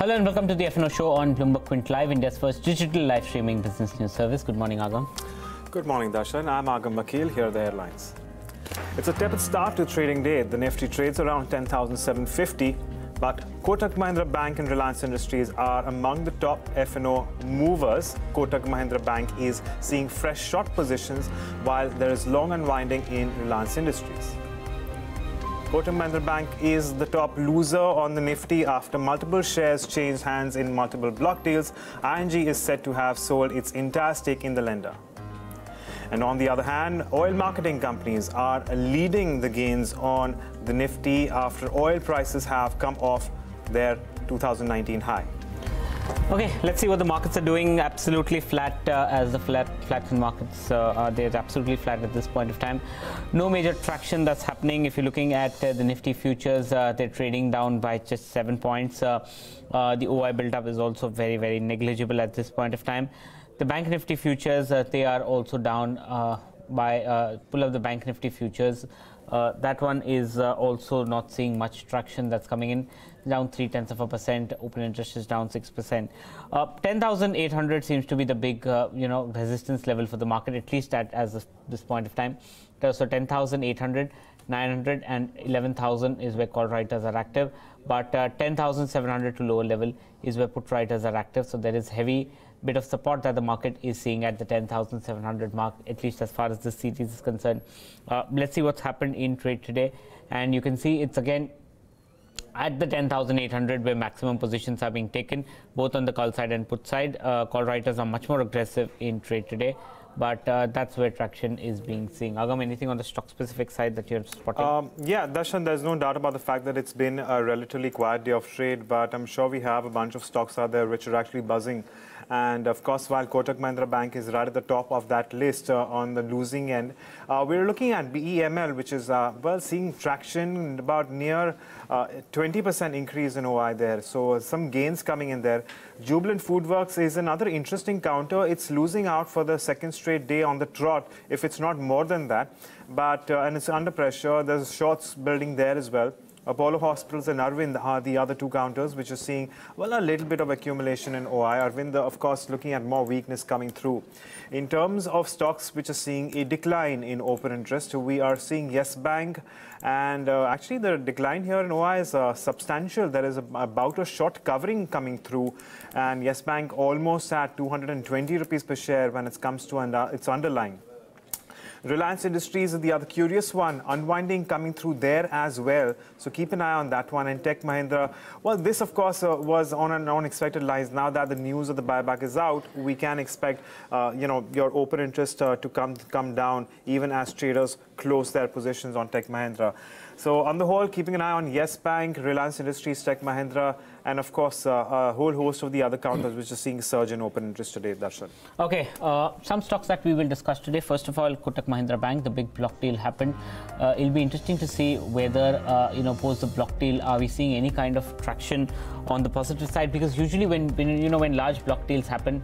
Hello and welcome to the F&O Show on Bloomberg Quint Live, India's first digital live streaming business news service. Good morning, Agam. Good morning, Darshan. I'm Agam Vakil, here are the headlines. It's a tepid start to trading day. The Nifty trades around 10,750, but Kotak Mahindra Bank and Reliance Industries are among the top F&O movers. Kotak Mahindra Bank is seeing fresh short positions, while there is long unwinding in Reliance Industries. Kotak Mahindra Bank is the top loser on the Nifty after multiple shares changed hands in multiple block deals. ING is said to have sold its entire stake in the lender. And on the other hand, oil marketing companies are leading the gains on the Nifty after oil prices have come off their 2019 high. Okay, let's see what the markets are doing. Absolutely flat as the flats in markets are. They're absolutely flat at this point of time. No major traction that's happening. If you're looking at the Nifty futures, they're trading down by just 7 points. The OI build-up is also very, very negligible at this point of time. The Bank Nifty futures, they are also down by pull up the Bank Nifty futures. That one is also not seeing much traction that's coming in, down 0.3%. Open interest is down 6%. 10,800 seems to be the big, resistance level for the market, at least at this point of time. So 10,800, 900 and 11,000 is where call writers are active, but 10,700 to lower level is where put writers are active. So there is heavy bit of support that the market is seeing at the 10,700 mark, at least as far as the series is concerned. Let's see what's happened in trade today, and you can see it's again at the 10,800 where maximum positions are being taken, both on the call side and put side. Call writers are much more aggressive in trade today, but that's where traction is being seen. Agam, anything on the stock specific side that you're spotting? Yeah, Darshan, there's no doubt about the fact that it's been a relatively quiet day of trade, but I'm sure we have a bunch of stocks out there which are actually buzzing. And of course, while Kotak Mahindra Bank is right at the top of that list on the losing end, we're looking at BEML, which is seeing traction, about near 20% increase in OI there. So some gains coming in there. Jubilant FoodWorks is another interesting counter. It's losing out for the second straight day on the trot, if it's not more than that. But and it's under pressure. There's shorts building there as well. Apollo Hospitals and Arvind are the other two counters which are seeing, well, a little bit of accumulation in OI. Arvind, of course, looking at more weakness coming through. In terms of stocks which are seeing a decline in open interest, we are seeing Yes Bank, and actually the decline here in OI is substantial. There is about a short covering coming through, and Yes Bank almost at 220 rupees per share when it comes to its underlying. Reliance Industries is the other curious one, unwinding coming through there as well. So keep an eye on that one. And Tech Mahindra, well, this of course was on an unexpected lines. Now that the news of the buyback is out, we can expect, your open interest to come down even as traders close their positions on Tech Mahindra. So on the whole, keeping an eye on Yes Bank, Reliance Industries, Tech Mahindra, and of course a whole host of the other counters which are seeing surge in open interest today, Darshan. Okay, some stocks that we will discuss today. First of all, Kotak Mahindra Bank, the big block deal happened. It'll be interesting to see whether, post the block deal, are we seeing any kind of traction on the positive side? Because usually when large block deals happen,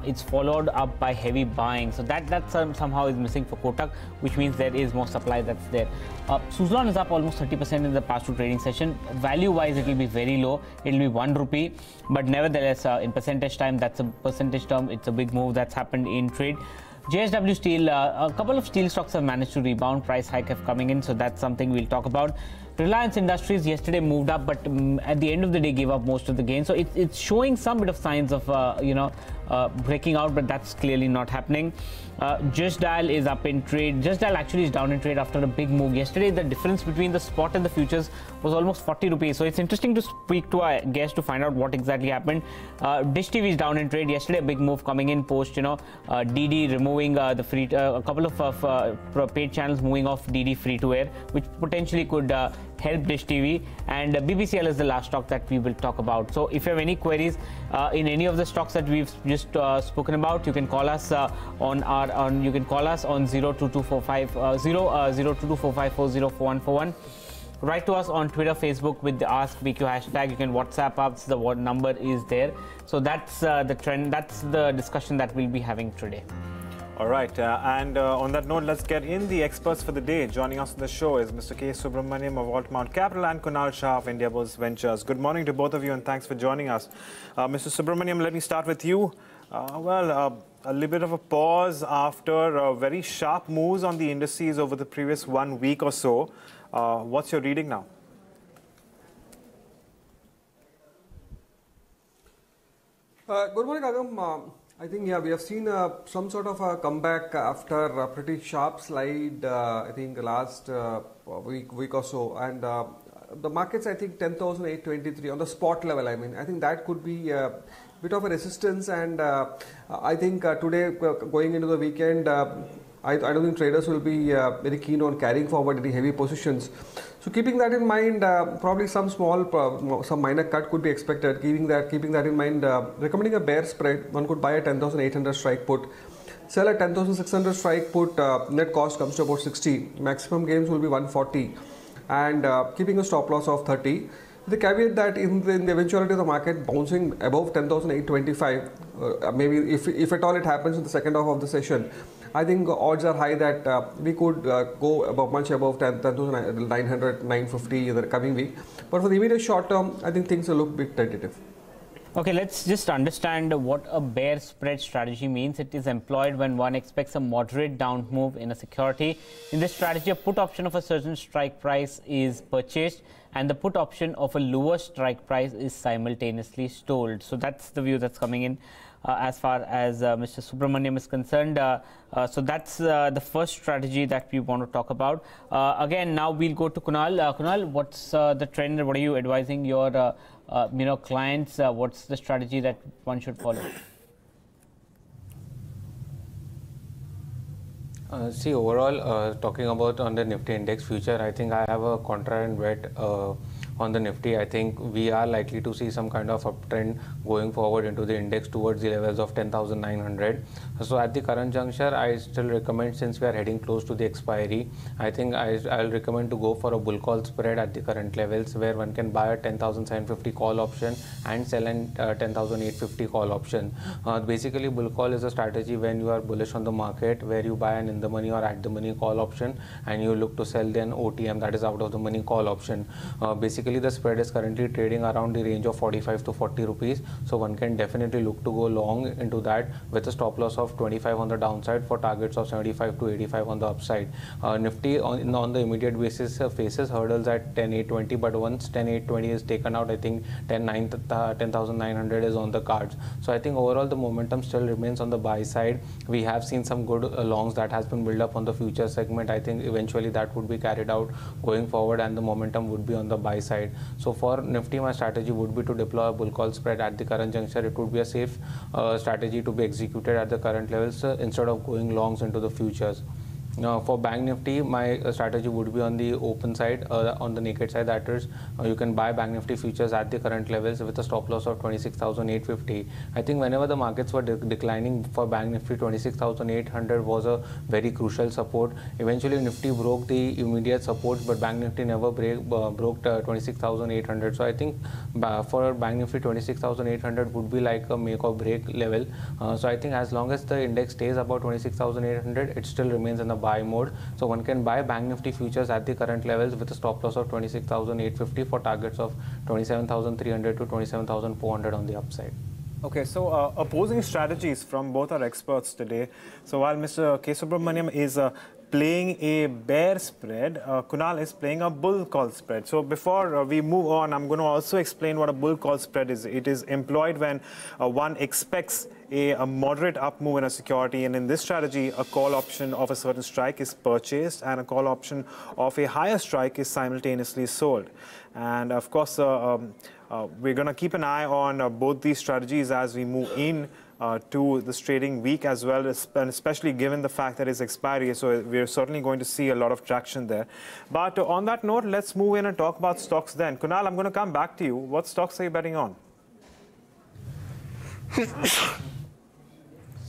it's followed up by heavy buying. So that somehow is missing for Kotak, which means there is more supply that's there. Suzlon is up almost 30% in the past two trading session. Value-wise, it will be very low. It will be 1 rupee, but nevertheless, in percentage time, that's a percentage term. It's a big move that's happened in trade. JSW Steel, a couple of steel stocks have managed to rebound. Price hike have coming in, so that's something we'll talk about. Reliance Industries yesterday moved up, but at the end of the day gave up most of the gain. So it's showing some bit of signs of breaking out, but that's clearly not happening. Just Dial is up in trade. Just Dial actually is down in trade after a big move. Yesterday, the difference between the spot and the futures was almost 40 rupees. So it's interesting to speak to our guest to find out what exactly happened. Dish TV is down in trade. Yesterday, a big move coming in post, DD removing the free, a couple of paid channels moving off DD free to air, which potentially could help Dish TV, and BPCL is the last stock that we will talk about. So if you have any queries in any of the stocks that we've just spoken about, you can call us on 02245 02245404141. Write to us on Twitter, Facebook with the AskBQ hashtag. You can WhatsApp us. The number is there. So that's the trend. That's the discussion that we'll be having today. All right, and on that note, let's get in the experts for the day. Joining us on the show is Mr. K. Subramanyam of Altamount Capital and Kunal Shah of Indiabulls Ventures. Good morning to both of you and thanks for joining us. Mr. Subramanyam, let me start with you. A little bit of a pause after very sharp moves on the indices over the previous 1 week or so. What's your reading now? Good morning, Agam. I think, yeah, we have seen some sort of a comeback after a pretty sharp slide, I think, last week or so. And the markets, I think, 10,823 on the spot level. I mean, I think that could be a bit of a resistance. And I think today, going into the weekend, I don't think traders will be very keen on carrying forward any heavy positions. So keeping that in mind, probably some minor cut could be expected. Keeping that in mind, recommending a bear spread, one could buy a 10,800 strike put, sell a 10,600 strike put. Net cost comes to about 60. Maximum gains will be 140, and keeping a stop loss of 30. The caveat that in the eventuality of the market bouncing above 10,825, maybe if at all it happens in the second half of the session, I think odds are high that we could go much above 10,900, 950 in the coming week. But for the immediate short term, I think things will look a bit tentative. Okay, let's just understand what a bear spread strategy means. It is employed when one expects a moderate down move in a security. In this strategy, a put option of a certain strike price is purchased and the put option of a lower strike price is simultaneously sold. So that's the view that's coming in as far as Mr. Subramanyam is concerned. So that's the first strategy that we want to talk about. Again, now we'll go to Kunal. Kunal, what's the trend? What are you advising your clients? What's the strategy that one should follow? See, overall, talking about on the Nifty index future, I think I have a contrarian bet on the Nifty. I think we are likely to see some kind of uptrend going forward into the index towards the levels of 10,900. So at the current juncture, I still recommend, since we are heading close to the expiry, I think I'll recommend to go for a bull call spread at the current levels, where one can buy a 10,750 call option and sell an 10,850 call option. Basically, bull call is a strategy when you are bullish on the market, where you buy an in the money or at the money call option and you look to sell then OTM, that is out of the money call option. Basically, the spread is currently trading around the range of 45 to 40 rupees. So one can definitely look to go long into that with a stop loss of 25 on the downside for targets of 75 to 85 on the upside. Nifty on the immediate basis faces hurdles at 10,820, but once 10,820 is taken out, I think 10,900 is on the cards. So I think overall the momentum still remains on the buy side. We have seen some good longs that has been built up on the future segment. I think eventually that would be carried out going forward and the momentum would be on the buy side. So for Nifty, my strategy would be to deploy a bull call spread at the current juncture. It would be a safe strategy to be executed at the current levels instead of going longs into the futures. For Bank Nifty, my strategy would be on the open side, on the naked side, that is, you can buy Bank Nifty futures at the current levels with a stop loss of 26,850. I think whenever the markets were declining for Bank Nifty, 26,800 was a very crucial support. Eventually, Nifty broke the immediate supports, but Bank Nifty never broke 26,800. So I think for Bank Nifty, 26,800 would be like a make or break level. So I think as long as the index stays above 26,800, it still remains in the buy mode. So one can buy Bank Nifty futures at the current levels with a stop loss of 26,850 for targets of 27,300 to 27,400 on the upside. Okay, so opposing strategies from both our experts today. So while Mr. K. Subramanyam is playing a bear spread, Kunal is playing a bull call spread. So before we move on, I'm going to also explain what a bull call spread is. It is employed when one expects a moderate up move in a security, and in this strategy, a call option of a certain strike is purchased and a call option of a higher strike is simultaneously sold. And of course, we're going to keep an eye on both these strategies as we move in to this trading week as well, and especially given the fact that it's expiry. So we're certainly going to see a lot of traction there. But on that note, let's move in and talk about stocks then. Kunal, I'm going to come back to you. What stocks are you betting on?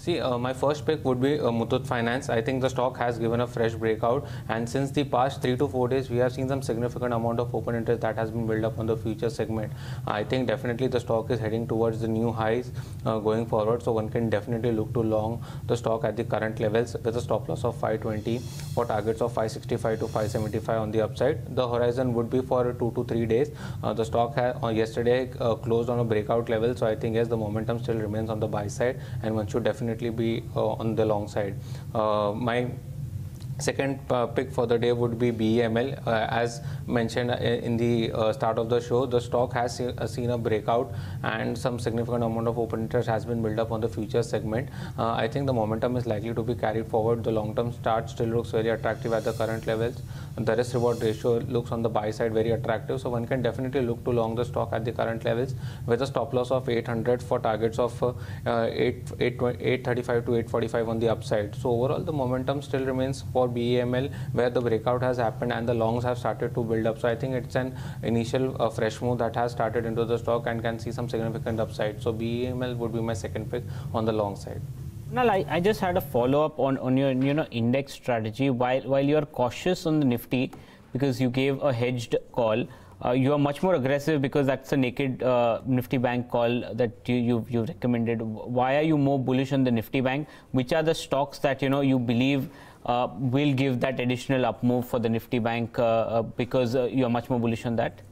See, my first pick would be Muthoot Finance. I think the stock has given a fresh breakout, and since the past 3 to 4 days, we have seen some significant amount of open interest that has been built up on the future segment. I think definitely the stock is heading towards the new highs going forward, so one can definitely look to long the stock at the current levels with a stop loss of 520 for targets of 565 to 575 on the upside. The horizon would be for 2 to 3 days. The stock yesterday closed on a breakout level, so I think yes, the momentum still remains on the buy side, and one should definitely be on the long side. My second pick for the day would be BEML. As mentioned in the start of the show, the stock has seen a breakout and some significant amount of open interest has been built up on the futures segment. I think the momentum is likely to be carried forward. The long-term chart still looks very attractive at the current levels. The risk-reward ratio looks on the buy side very attractive, so one can definitely look to long the stock at the current levels with a stop loss of 800 for targets of 835 to 845 on the upside. So overall, the momentum still remains for BEML, where the breakout has happened and the longs have started to build up. So I think it's an initial fresh move that has started into the stock and can see some significant upside. So BEML would be my second pick on the long side. Now, I just had a follow-up on your index strategy. While you're cautious on the Nifty because you gave a hedged call, you are much more aggressive because that's a naked Nifty Bank call that you've recommended. Why are you more bullish on the Nifty Bank? Which are the stocks that you believe will give that additional up move for the Nifty Bank because you are much more bullish on that?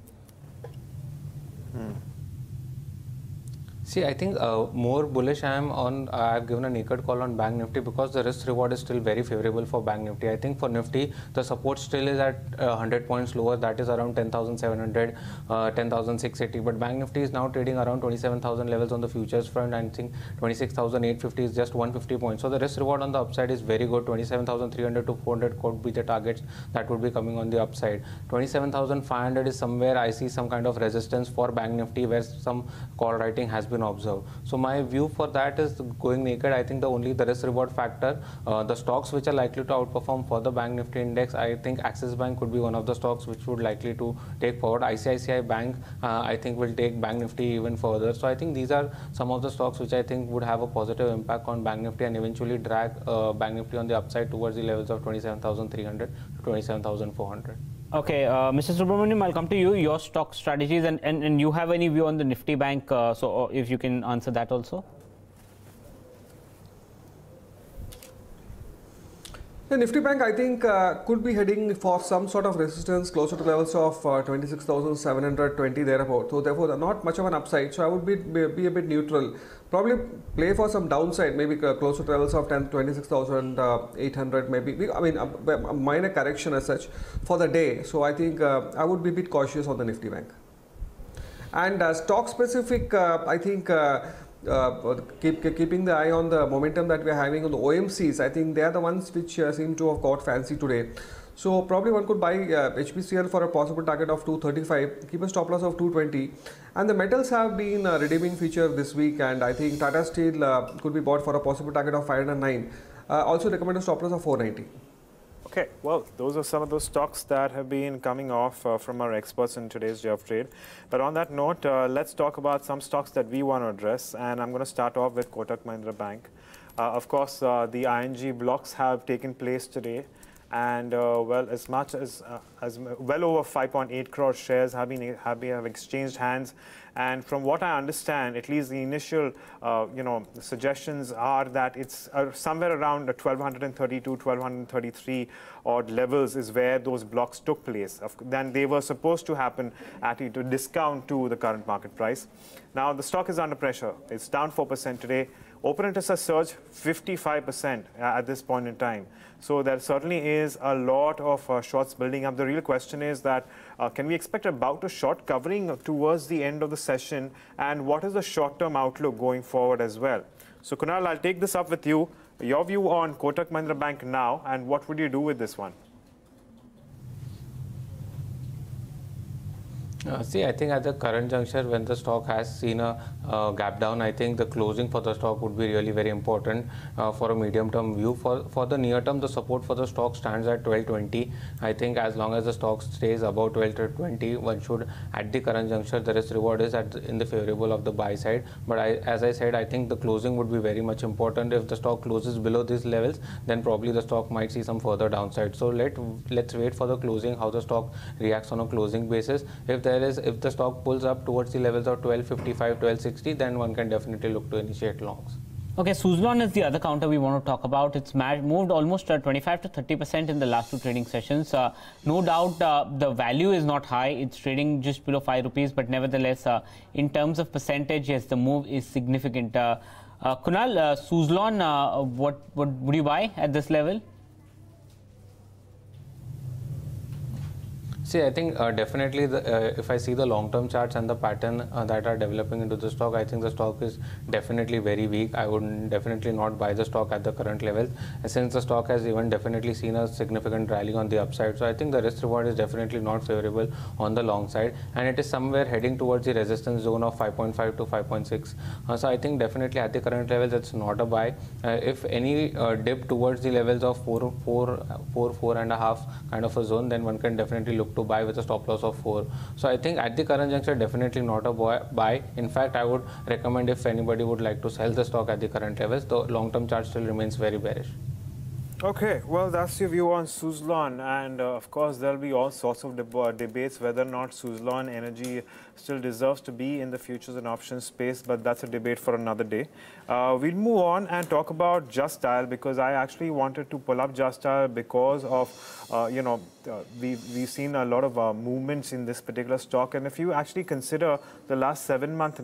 See, I think more bullish I am on, I've given a naked call on Bank Nifty because the risk reward is still very favorable for Bank Nifty. I think for Nifty, the support still is at 100 points lower, that is around 10,700, 10,680. But Bank Nifty is now trading around 27,000 levels on the futures front, and I think 26,850 is just 150 points. So the risk reward on the upside is very good. 27,300 to 400 could be the targets that would be coming on the upside. 27,500 is somewhere I see some kind of resistance for Bank Nifty where some call writing has been observed. So my view for that is going naked. I think the risk reward factor, the stocks which are likely to outperform for the Bank Nifty index, I think Axis Bank could be one of the stocks which would likely to take forward. ICICI Bank I think will take Bank Nifty even further. So I think these are some of the stocks which I think would have a positive impact on Bank Nifty and eventually drag Bank Nifty on the upside towards the levels of 27,300 to 27,400. Okay, Mr. Subramanyam, I'll come to you. Your stock strategies, and you have any view on the Nifty Bank? So if you can answer that also. The Nifty Bank, I think, could be heading for some sort of resistance closer to levels of 26,720 thereabout. So therefore, not much of an upside. So I would be a bit neutral. Probably play for some downside, maybe closer to levels of 26,800, maybe. I mean, a minor correction as such for the day. So I think I would be a bit cautious on the Nifty Bank. And stock specific, I think. Keeping the eye on the momentum that we are having on the OMCs, I think they are the ones which seem to have caught fancy today. So probably one could buy HPCL for a possible target of 235, keep a stop loss of 220. And the metals have been a redeeming feature this week, and I think Tata Steel could be bought for a possible target of 509. Also recommend a stop loss of 490. Okay, well, those are some of those stocks that have been coming off from our experts in today's day of trade. But on that note, let's talk about some stocks that we want to address. And I'm going to start off with Kotak Mahindra Bank. Of course, the ING blocks have taken place today. And well, as much as well over 5.8 crore shares have exchanged hands. And from what I understand, at least the initial, suggestions are that it's somewhere around 1,232, 1,233 odd levels is where those blocks took place. Then they were supposed to happen at a discount to the current market price. Now the stock is under pressure. It's down 4% today. Open interest has surged 55% at this point in time. So there certainly is a lot of shorts building up. The real question is that can we expect a bout of short covering towards the end of the session? And what is the short-term outlook going forward as well? So Kunal, I'll take this up with you. Your view on Kotak Mahindra Bank now, and what would you do with this one? See, I think at the current juncture, when the stock has seen a gap down, I think the closing for the stock would be really very important for a medium-term view. For the near term, the support for the stock stands at 1220. I think as long as the stock stays above 1220, one should, at the current juncture, the risk reward is in the favorable of the buy side. But as I said, I think the closing would be very much important. If the stock closes below these levels, then probably the stock might see some further downside. So let's wait for the closing, how the stock reacts on a closing basis. If the stock pulls up towards the levels of 1255, 1260, then one can definitely look to initiate longs. Okay, Suzlon is the other counter we want to talk about. It's moved almost 25 to 30% in the last two trading sessions. No doubt the value is not high. It's trading just below 5 rupees, but nevertheless, in terms of percentage, yes, the move is significant. Kunal, Suzlon, what would you buy at this level? See, I think definitely if I see the long-term charts and the pattern that are developing into the stock, I think the stock is definitely very weak. I would definitely not buy the stock at the current levels, since the stock has even definitely seen a significant rally on the upside. So I think the risk reward is definitely not favorable on the long side, and it is somewhere heading towards the resistance zone of 5.5 to 5.6. So I think definitely at the current levels, it's not a buy. If any dip towards the levels of 4.5 kind of a zone, then one can definitely look to buy with a stop loss of 4. So I think at the current juncture, definitely not a buy. In fact, I would recommend, if anybody would like to sell the stock at the current levels, the long-term chart still remains very bearish. Okay, well, that's your view on Suzlon, and of course there'll be all sorts of debates whether or not Suzlon Energy still deserves to be in the futures and options space, but that's a debate for another day. We'll move on and talk about Just Dial, because I actually wanted to pull up Just Dial because of we've seen a lot of movements in this particular stock, and if you actually consider the last 7-month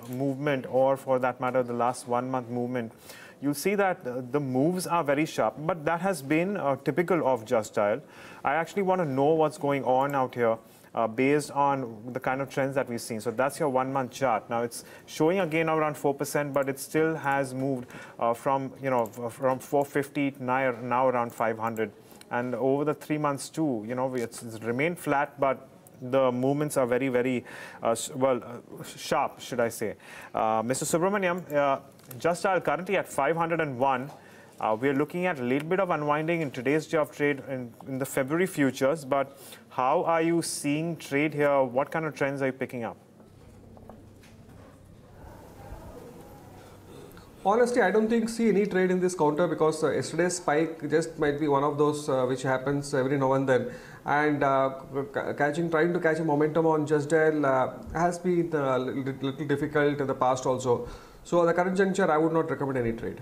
movement, or for that matter the last 1-month movement, you'll see that the moves are very sharp, but that has been typical of Just Dial. I actually want to know what's going on out here based on the kind of trends that we've seen. So that's your 1-month chart. Now it's showing again around 4%, but it still has moved from 450 now around 500, and over the 3 months too. It's remained flat, but the movements are very, very sharp, should I say. Mr. Subramanyam, Just Dial currently at 501. We are looking at a little bit of unwinding in today's day of trade in the February futures, but how are you seeing trade here? What kind of trends are you picking up? Honestly, I don't see any trade in this counter, because yesterday's spike just might be one of those which happens every now and then, and trying to catch a momentum on Just Dial has been a little difficult in the past also. So at the current juncture, I would not recommend any trade.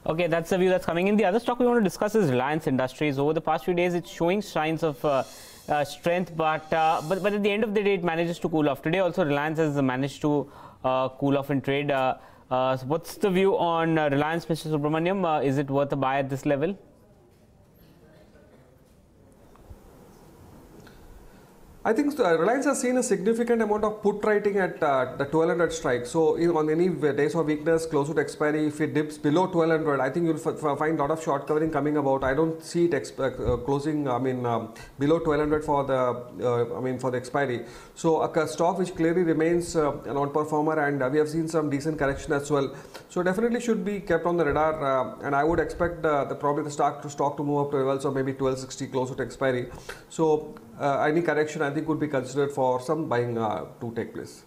Okay, that's the view that's coming in. The other stock we want to discuss is Reliance Industries. Over the past few days, it's showing signs of strength, but at the end of the day, it manages to cool off. Today also, Reliance has managed to cool off in trade. So what's the view on Reliance, Mr. Subramanyam? Is it worth a buy at this level? I think Reliance has seen a significant amount of put writing at the 1200 strike. So on any days of weakness close to expiry, if it dips below 1200, I think you'll find a lot of short covering coming about. I don't see it closing below 1200 for the for the expiry. So a stock which clearly remains an outperformer, and we have seen some decent correction as well. So definitely should be kept on the radar, and I would expect probably the stock to move up to levels of maybe 1260 closer to expiry. So any correction I think would be considered for some buying to take place.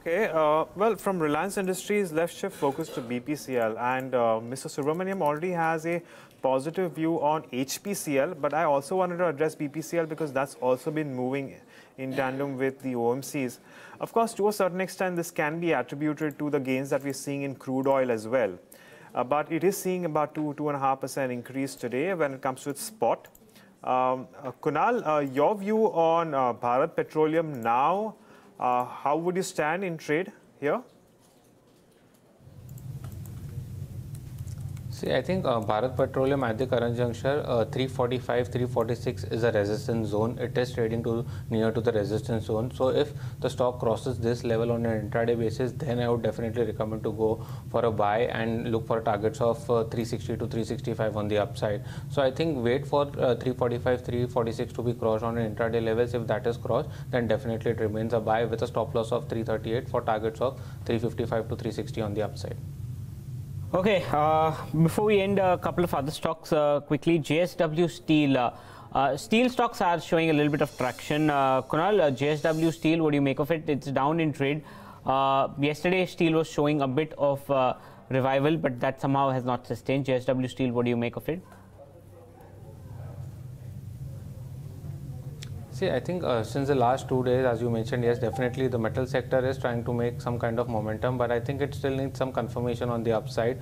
Okay, well, from Reliance Industries, let's shift focus to BPCL, and Mr. Subramanyam already has a positive view on HPCL, but I also wanted to address BPCL because that's also been moving in tandem with the OMCs. Of course, to a certain extent, this can be attributed to the gains that we're seeing in crude oil as well, but it is seeing about 2.5% increase today when it comes to its spot. Kunal, your view on Bharat Petroleum now, how would you stand in trade here? See, I think Bharat Petroleum at the current juncture, 345, 346 is a resistance zone. It is trading to near to the resistance zone. So if the stock crosses this level on an intraday basis, then I would definitely recommend to go for a buy and look for targets of 360 to 365 on the upside. So I think wait for 345, 346 to be crossed on an intraday levels. If that is crossed, then definitely it remains a buy with a stop loss of 338 for targets of 355 to 360 on the upside. Okay, before we end, a couple of other stocks quickly. JSW Steel. Steel stocks are showing a little bit of traction. Kunal, JSW Steel, what do you make of it? It's down in trade. Yesterday, steel was showing a bit of revival, but that somehow has not sustained. JSW Steel, what do you make of it? See, I think since the last 2 days, as you mentioned, yes, definitely the metal sector is trying to make some kind of momentum, but I think it still needs some confirmation on the upside.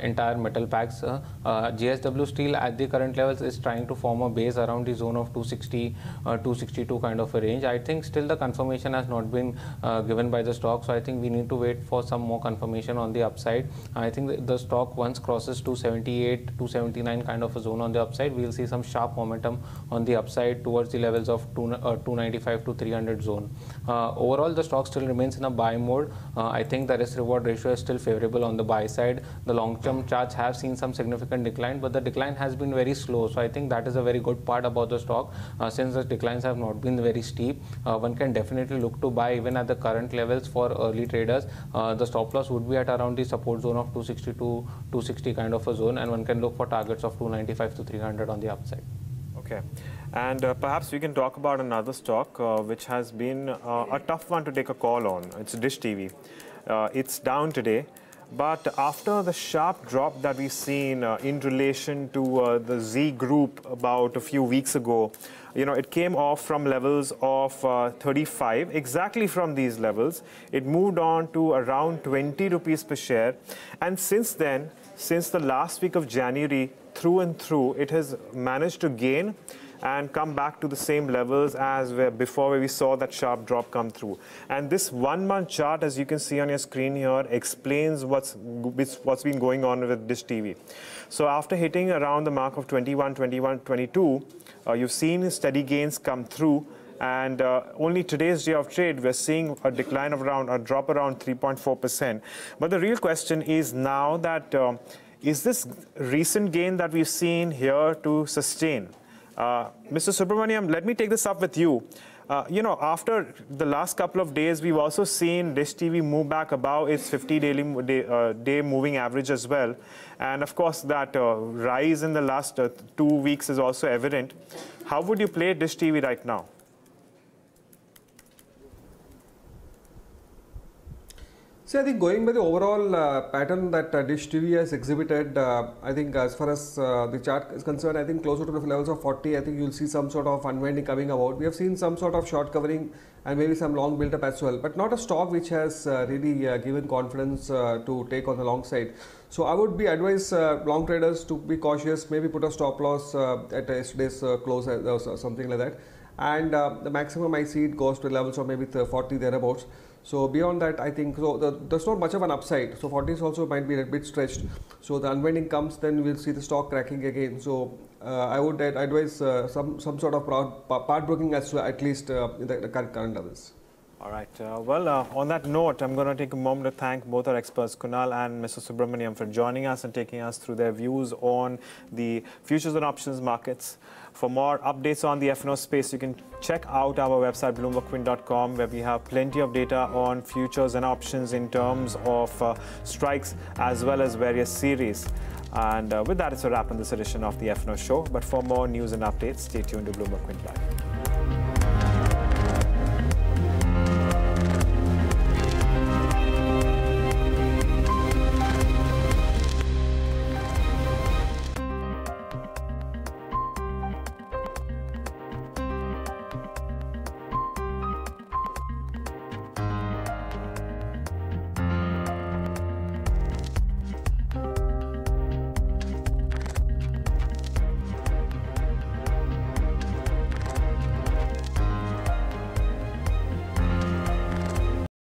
Entire metal packs, JSW Steel at the current levels is trying to form a base around the zone of 260, 262 kind of a range. I think still the confirmation has not been given by the stock, so I think we need to wait for some more confirmation on the upside. I think the stock once crosses 278, 279 kind of a zone on the upside, we'll see some sharp momentum on the upside towards the levels of 295 to 300 zone. Overall, the stock still remains in a buy mode. I think the risk reward ratio is still favorable on the buy side. The long term charts have seen some significant decline, but the decline has been very slow. So I think that is a very good part about the stock. Since the declines have not been very steep, one can definitely look to buy even at the current levels for early traders. The stop loss would be at around the support zone of 260 to 260 kind of a zone, and one can look for targets of 295 to 300 on the upside. Okay. And perhaps we can talk about another stock which has been a tough one to take a call on. It's Dish TV. It's down today, but after the sharp drop that we've seen in relation to the Z Group about a few weeks ago, it came off from levels of 35, exactly from these levels. It moved on to around 20 rupees per share. And since then, since the last week of January, through and through, it has managed to gain and come back to the same levels as before, where we saw that sharp drop come through. And this 1 month chart, as you can see on your screen here, explains what's been going on with Dish TV. So after hitting around the mark of 21, 22, you've seen steady gains come through. And only today's day of trade, we're seeing a decline of a drop around 3.4%. But the real question is now that, is this recent gain that we've seen here to sustain? Mr. Subramanyam, let me take this up with you. After the last couple of days, we've also seen Dish TV move back above its 50-day moving average as well. And of course, that rise in the last 2 weeks is also evident. How would you play Dish TV right now? See, I think going by the overall pattern that Dish TV has exhibited, I think as far as the chart is concerned, I think closer to the levels of 40, I think you'll see some sort of unwinding coming about. We have seen some sort of short covering and maybe some long build-up as well, but not a stock which has really given confidence to take on the long side. So I would be advise long traders to be cautious, maybe put a stop loss at yesterday's close or something like that. And the maximum I see it goes to levels of maybe 40 thereabouts. So beyond that, I think there's not much of an upside. So 40s also might be a bit stretched. So the unwinding comes, then we'll see the stock cracking again. So I would advise some sort of part broking as well, at least in the current levels. All right. On that note, I'm going to take a moment to thank both our experts, Kunal and Mr. Subramanyam, for joining us and taking us through their views on the futures and options markets. For more updates on the F&O space, you can check out our website, bloombergquint.com, where we have plenty of data on futures and options in terms of strikes as well as various series. And with that, it's a wrap on this edition of the F&O Show. But for more news and updates, stay tuned to Bloomberg Quint Live.